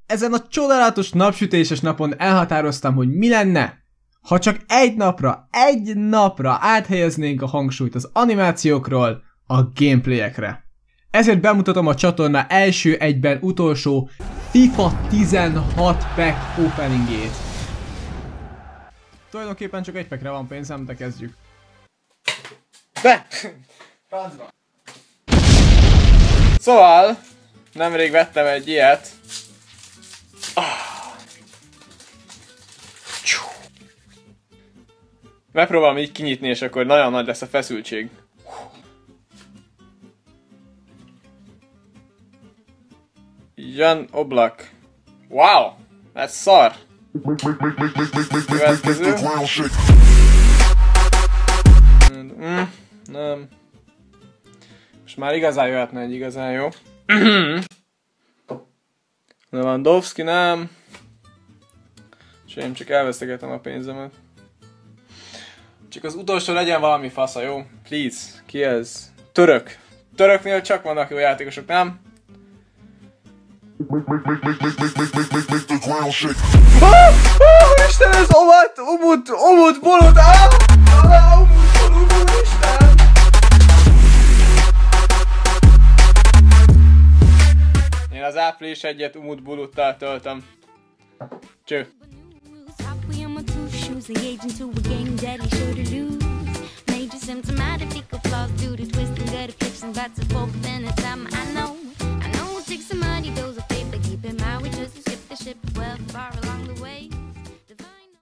Ezen a csodálatos napsütéses napon elhatároztam, hogy mi lenne, ha csak egy napra áthelyeznénk a hangsúlyt az animációkról a gameplayekre. Ezért bemutatom a csatorna első egyben utolsó FIFA 16 pack openingét. Tulajdonképpen csak egy packre van pénzem, de kezdjük. Francba. Szóval, nemrég vettem egy ilyet. Megpróbálom így kinyitni, és akkor nagyon nagy lesz a feszültség. Jan Oblak. Wow! Ez szar! Következő. Nem. Most már igazán jöhetne egy igazán jó. Lewandowski, nem. És én csak elvesztegetem a pénzemet. Csak az utolsó legyen valami fasza, jó? Please. Ki ez? Török. Töröknél csak vannak jó játékosok, nem? Isten, ez Umut Bulut! Umut Bulut, Isten! Én az április 1-et Umut Buluttal töltöm. Cső! The agent to a game daddy sure to lose. Major symptomatic flaws due to twisting, gut afflictions, lots of hope, then it's I know.